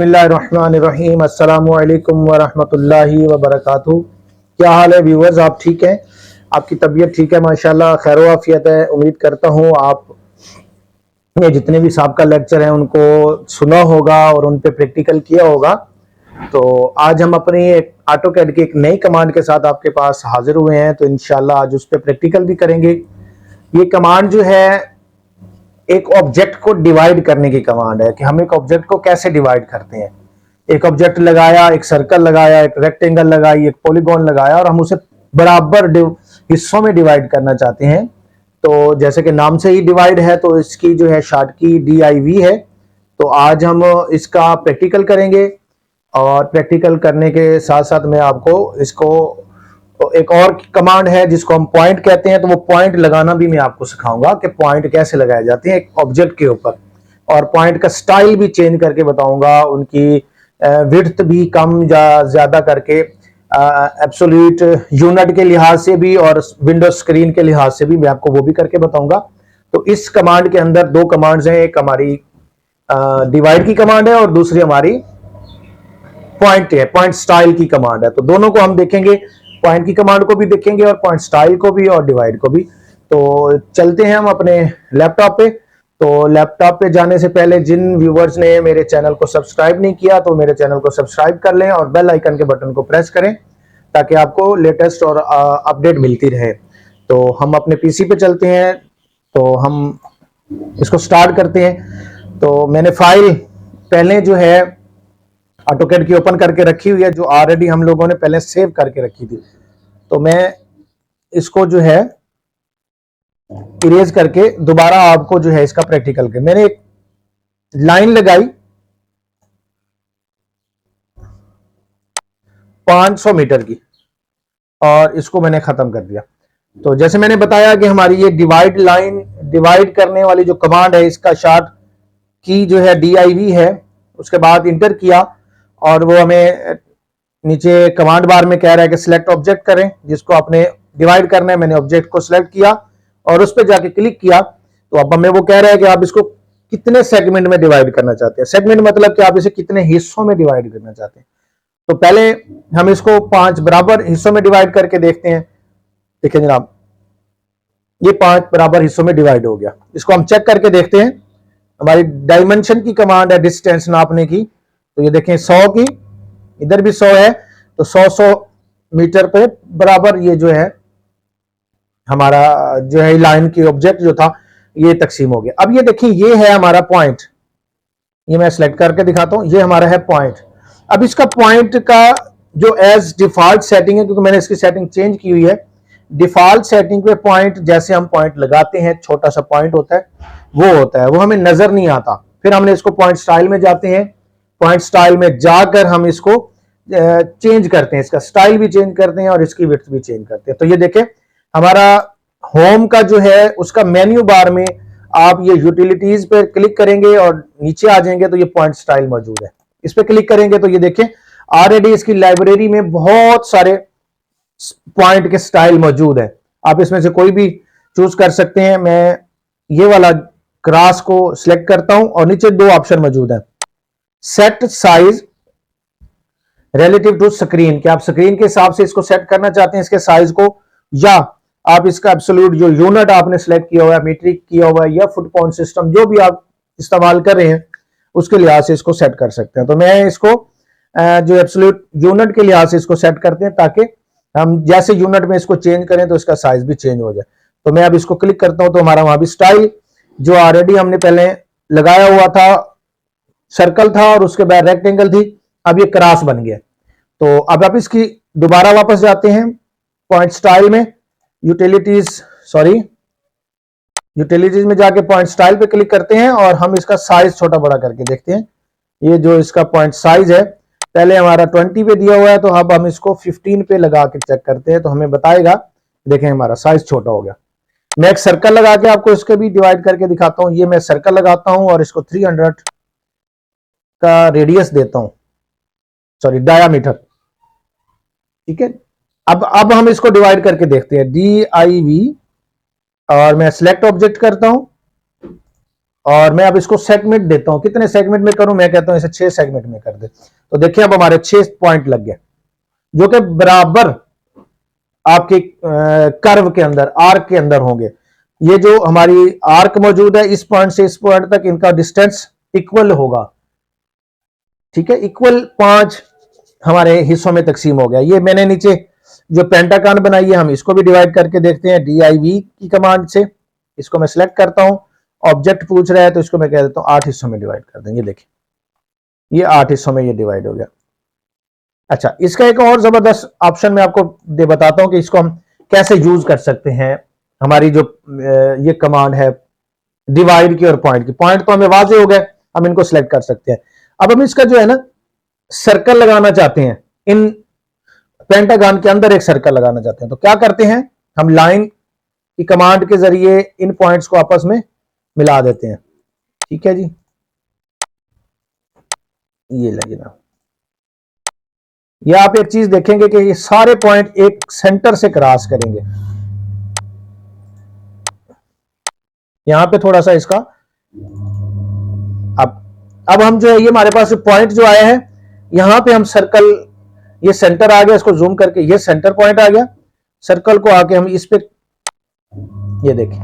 बिस्मिल्लाहिर्रहमानिर्रहीम। अस्सलामु अलैकुम वरहमतुल्लाहि वबरकातुहू। क्या हाल है व्यूवर्स, आप ठीक हैं? आपकी तबीयत ठीक है? माशाल्लाह खैर आफियत है। उम्मीद करता हूँ आप ये जितने भी साहब का लेक्चर है उनको सुना होगा और उन पे प्रैक्टिकल किया होगा। तो आज हम अपनी एक ऑटोकैड की एक नई कमांड के साथ आपके पास हाजिर हुए हैं, तो इंशाल्लाह आज उस पर प्रैक्टिकल भी करेंगे। ये कमांड जो है एक ऑब्जेक्ट को डिवाइड करने की कमांड है कि हम एक ऑब्जेक्ट को कैसे डिवाइड करते हैं। एक ऑब्जेक्ट लगाया, एक सर्कल लगाया, एक रेक्टेंगल लगाई, एक पॉलीगॉन लगाया और हम उसे बराबर हिस्सों में डिवाइड करना चाहते हैं। तो जैसे कि नाम से ही डिवाइड है तो इसकी जो है शॉर्ट की DIV है। तो आज हम इसका प्रैक्टिकल करेंगे और प्रैक्टिकल करने के साथ साथ मैं आपको इसको एक और कमांड है जिसको हम पॉइंट कहते हैं, तो वो पॉइंट लगाना भी मैं आपको सिखाऊंगा कि पॉइंट कैसे लगाए जाते हैं एक ऑब्जेक्ट के ऊपर, और पॉइंट का स्टाइल भी चेंज करके बताऊंगा, उनकी विड्थ भी कम या ज्यादा करके एब्सोल्यूट यूनिट के लिहाज से भी और विंडो स्क्रीन के लिहाज से भी मैं आपको वो भी करके बताऊंगा। तो इस कमांड के अंदर दो कमांड्स हैं, एक हमारी डिवाइड की कमांड है और दूसरी हमारी पॉइंट है, पॉइंट स्टाइल की कमांड है। तो दोनों को हम देखेंगे, पॉइंट की कमांड को भी देखेंगे और पॉइंट स्टाइल को भी और डिवाइड को भी। तो चलते हैं हम अपने लैपटॉप पे। तो लैपटॉप पे जाने से पहले जिन व्यूवर्स ने मेरे चैनल को सब्सक्राइब नहीं किया तो मेरे चैनल को सब्सक्राइब कर लें और बेल आइकन के बटन को प्रेस करें ताकि आपको लेटेस्ट और अपडेट मिलती रहे। तो हम अपने PC पे चलते हैं, तो हम इसको स्टार्ट करते हैं। तो मैंने फाइल पहले जो है ऑटोकैड की ओपन करके रखी हुई है, जो ऑलरेडी हम लोगों ने पहले सेव करके रखी थी। तो मैं इसको जो है इरेज करके दोबारा आपको जो है इसका प्रैक्टिकल कर, मैंने एक लाइन लगाई 500 मीटर की और इसको मैंने खत्म कर दिया। तो जैसे मैंने बताया कि हमारी ये डिवाइड लाइन, डिवाइड करने वाली जो कमांड है, इसका शॉर्ट की जो है DIV है। उसके बाद इंटर किया और वो हमें नीचे कमांड बार में कह रहा है कि सिलेक्ट ऑब्जेक्ट करें, जिसको आपने डिवाइड करना है। मैंने ऑब्जेक्ट को सिलेक्ट किया और उस पर जाके क्लिक किया। तो अब हमें वो कह रहा है कि आप इसको कितने सेगमेंट में डिवाइड करना चाहते हैं। सेगमेंट मतलब कि आप इसे कितने हिस्सों में डिवाइड करना चाहते हैं। तो पहले हम इसको 5 बराबर हिस्सों में डिवाइड करके देखते हैं। देखिए जनाब, ये 5 बराबर हिस्सों में डिवाइड हो गया। इसको हम चेक करके देखते हैं। हमारी डायमेंशन की कमांड है डिस्टेंस नापने की। तो ये देखें 100 की, इधर भी 100 है, तो 100 मीटर पे बराबर ये जो है हमारा जो है लाइन की ऑब्जेक्ट जो था ये तकसीम हो गया। अब ये देखिए, ये है हमारा पॉइंट। ये मैं सिलेक्ट करके दिखाता हूं, ये हमारा है पॉइंट। अब इसका पॉइंट का जो एज डिफॉल्ट सेटिंग है, क्योंकि मैंने इसकी सेटिंग चेंज की हुई है, डिफॉल्ट सेटिंग पे पॉइंट जैसे हम पॉइंट लगाते हैं, छोटा सा पॉइंट होता है, वो होता है, वो हमें नजर नहीं आता। फिर हमने इसको पॉइंट स्टाइल में जाते हैं, पॉइंट स्टाइल में जाकर हम इसको चेंज करते हैं, इसका स्टाइल भी चेंज करते हैं और इसकी विड्थ भी चेंज करते हैं। तो ये देखें, हमारा होम का जो है उसका मेन्यू बार में आप ये यूटिलिटीज पे क्लिक करेंगे और नीचे आ जाएंगे तो ये पॉइंट स्टाइल मौजूद है। इस पे क्लिक करेंगे तो ये देखें ऑलरेडी इसकी लाइब्रेरी में बहुत सारे पॉइंट के स्टाइल मौजूद है। आप इसमें से कोई भी चूज कर सकते हैं। मैं ये वाला क्रॉस को सिलेक्ट करता हूं और नीचे 2 ऑप्शन मौजूद है, set size relative to screen, कि आप स्क्रीन के हिसाब से इसको सेट करना चाहते हैं इसके साइज को, या आप इसका एब्सोल्यूट जो यूनिट आपने सेलेक्ट किया हुआ है, मीट्रिक किया हुआ है या फुट पाउंड सिस्टम जो भी आप इस्तेमाल कर रहे हैं उसके लिहाज से इसको सेट कर सकते हैं। तो मैं इसको जो एब्सोल्यूट यूनिट के लिहाज से इसको सेट करते हैं ताकि हम जैसे यूनिट में इसको चेंज करें तो इसका साइज भी चेंज हो जाए। तो मैं अब इसको क्लिक करता हूं तो हमारा वहां भी स्टाइल जो ऑलरेडी हमने पहले लगाया हुआ था, सर्कल था और उसके बाद रेक्टेंगल थी, अब ये क्रॉस बन गया। तो अब आप इसकी दोबारा वापस जाते हैं पॉइंट स्टाइल में, यूटिलिटीज में जाके पॉइंट स्टाइल पे क्लिक करते हैं और हम इसका साइज छोटा बड़ा करके देखते हैं। ये जो इसका पॉइंट साइज है पहले हमारा 20 पे दिया हुआ है, तो अब हम इसको 15 पे लगा के चेक करते हैं तो हमें बताएगा, देखें हमारा साइज छोटा हो गया। मैं एक सर्कल लगा के आपको इसके भी डिवाइड करके दिखाता हूं। ये मैं सर्कल लगाता हूं और इसको 300 का रेडियस देता हूं, सॉरी डायामीटर, ठीक है। अब हम इसको डिवाइड करके देखते हैं DIV और मैं सिलेक्ट ऑब्जेक्ट करता हूं और मैं अब इसको सेगमेंट देता हूं, कितने सेगमेंट में करूं, मैं कहता हूं इसे 6 सेगमेंट में कर दे। तो देखिए अब हमारे 6 पॉइंट लग गए जो कि बराबर आपके कर्व के अंदर, आर्क के अंदर होंगे। ये जो हमारी आर्क मौजूद है, इस पॉइंट से इस पॉइंट तक इनका डिस्टेंस इक्वल होगा, ठीक है। इक्वल 5 हमारे हिस्सों में तकसीम हो गया। ये मैंने नीचे जो पेंटागन बनाई है, हम इसको भी डिवाइड करके देखते हैं DIV की कमांड से। इसको मैं सिलेक्ट करता हूं, ऑब्जेक्ट पूछ रहा है तो इसको मैं कह देता हूं 8 हिस्सों में डिवाइड कर देंगे। देखिए ये 8 हिस्सों में ये डिवाइड हो गया। अच्छा, इसका एक और जबरदस्त ऑप्शन मैं आपको बताता हूं कि इसको हम कैसे यूज कर सकते हैं। हमारी जो ये कमांड है डिवाइड की और पॉइंट की, पॉइंट तो हमें वाजे हो गए, हम इनको सिलेक्ट कर सकते हैं। अब हम इसका जो है ना सर्कल लगाना चाहते हैं, इन पेंटागन के अंदर एक सर्कल लगाना चाहते हैं, तो क्या करते हैं, हम लाइन की कमांड के जरिए इन पॉइंट्स को आपस में मिला देते हैं। ठीक है जी, ये लगे ना, ये आप एक चीज देखेंगे कि ये सारे पॉइंट एक सेंटर से क्रॉस करेंगे। यहां पे थोड़ा सा इसका अब हम जो है, ये हमारे पास पॉइंट जो आया है, यहां पे हम सर्कल, ये सेंटर आ गया, इसको जूम करके ये सेंटर पॉइंट आ गया। सर्कल को आके हम इस पे, ये देखें,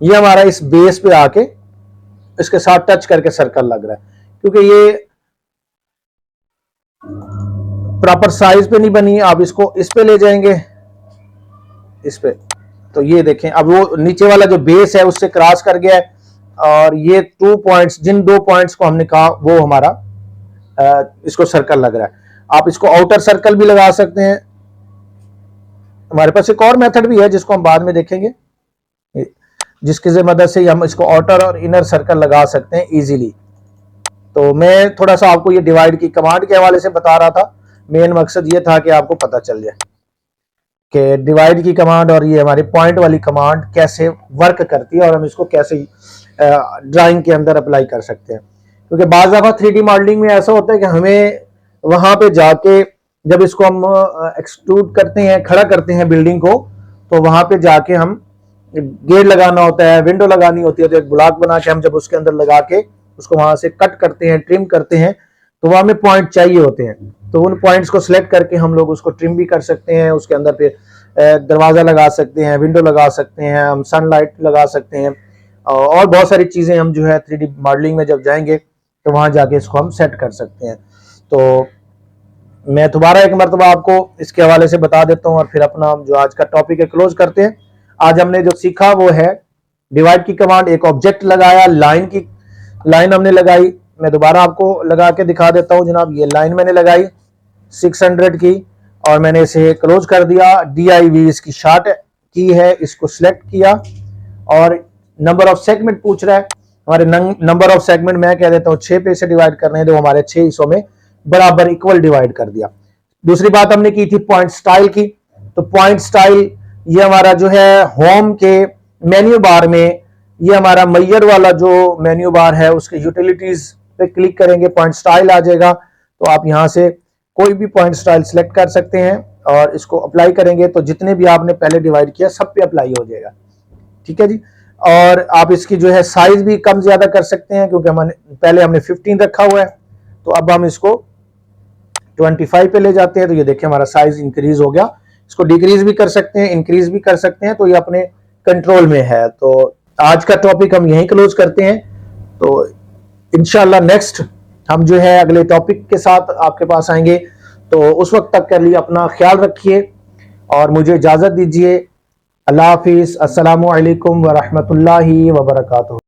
ये हमारा इस बेस पे आके इसके साथ टच करके सर्कल लग रहा है, क्योंकि ये प्रॉपर साइज पे नहीं बनी। आप इसको इस पे ले जाएंगे, इस पे, तो ये देखें अब वो नीचे वाला जो बेस है उससे क्रॉस कर गया है, और ये 2 पॉइंट्स, जिन 2 पॉइंट्स को हमने कहा वो हमारा इसको सर्कल लग रहा है। आप इसको आउटर सर्कल भी लगा सकते हैं। हमारे पास एक और मेथड भी है जिसको हम बाद में देखेंगे, जिसकी मदद से हम इसको आउटर और इनर सर्कल लगा सकते हैं इजीली। तो मैं थोड़ा सा आपको ये डिवाइड की कमांड के हवाले से बता रहा था। मेन मकसद ये था कि आपको पता चल जाए कि डिवाइड की कमांड और ये हमारी पॉइंट वाली कमांड कैसे वर्क करती है और हम इसको कैसे ड्राइंग के अंदर अप्लाई कर सकते हैं। क्योंकि बाज़ दफ़ा 3D मॉडलिंग में ऐसा होता है कि हमें वहां पे जाके, जब इसको हम एक्सट्रूड करते हैं, खड़ा करते हैं बिल्डिंग को, तो वहां पे जाके हम गेट लगाना होता है, विंडो लगानी होती है, तो एक ब्लॉक बना के हम जब उसके अंदर लगा के उसको वहां से कट करते हैं, ट्रिम करते हैं, तो वहां में पॉइंट चाहिए होते हैं। तो उन पॉइंट्स को सिलेक्ट करके हम लोग उसको ट्रिम भी कर सकते हैं। उसके अंदर फिर दरवाजा लगा सकते हैं, विंडो लगा सकते हैं, हम सनलाइट लगा सकते हैं, और बहुत सारी चीजें हम जो है 3D मॉडलिंग में जब जाएंगे तो वहां जाके इसको हम सेट कर सकते हैं। तो मैं दोबारा एक मरतबा आपको इसके हवाले से बता देता हूं और फिर अपना जो आज का टॉपिक है क्लोज करते हैं। आज हमने जो सीखा वो है डिवाइड की कमांड, एक ऑब्जेक्ट लगाया, लाइन हमने लगाई। मैं दोबारा आपको लगा के दिखा देता हूं जनाब। ये लाइन मैंने लगाई 600 की और मैंने इसे क्लोज कर दिया। DIV इसकी शॉर्ट की है, इसको सिलेक्ट किया और नंबर ऑफ सेगमेंट पूछ रहा है। हमारे नंबर ऑफ सेगमेंट मैं कह देता हूं 6 पे से डिवाइड करने हैं, तो हमारे 6 हिस्सों में बराबर इक्वल डिवाइड कर दिया। दूसरी बात हमने की थी पॉइंट स्टाइल की। तो पॉइंट स्टाइल ये हमारा जो है होम के मेन्यू बार में, ये हमारा मैयर वाला जो मेन्यू बार है उसके यूटिलिटीज पे क्लिक करेंगे, पॉइंट स्टाइल आ जाएगा। तो आप यहां से कोई भी पॉइंट स्टाइल सिलेक्ट कर सकते हैं और इसको अप्लाई करेंगे तो जितने भी आपने पहले डिवाइड किया सब पे अप्लाई हो जाएगा। ठीक है जी। और आप इसकी जो है साइज भी कम ज्यादा कर सकते हैं, क्योंकि पहले हमने 15 रखा हुआ है, तो अब हम इसको 25 पे ले जाते हैं। तो ये देखिए हमारा साइज इंक्रीज हो गया। इसको डिक्रीज भी कर सकते हैं, इंक्रीज भी कर सकते हैं, तो ये अपने कंट्रोल में है। तो आज का टॉपिक हम यहीं क्लोज करते हैं। तो इंशाल्लाह नेक्स्ट हम जो है अगले टॉपिक के साथ आपके पास आएंगे। तो उस वक्त तक के लिए अपना ख्याल रखिए और मुझे इजाजत दीजिए। अल्लाह हाफिज। अस्सलामु अलैकुम व रहमतुल्लाहि व बरकातुहू।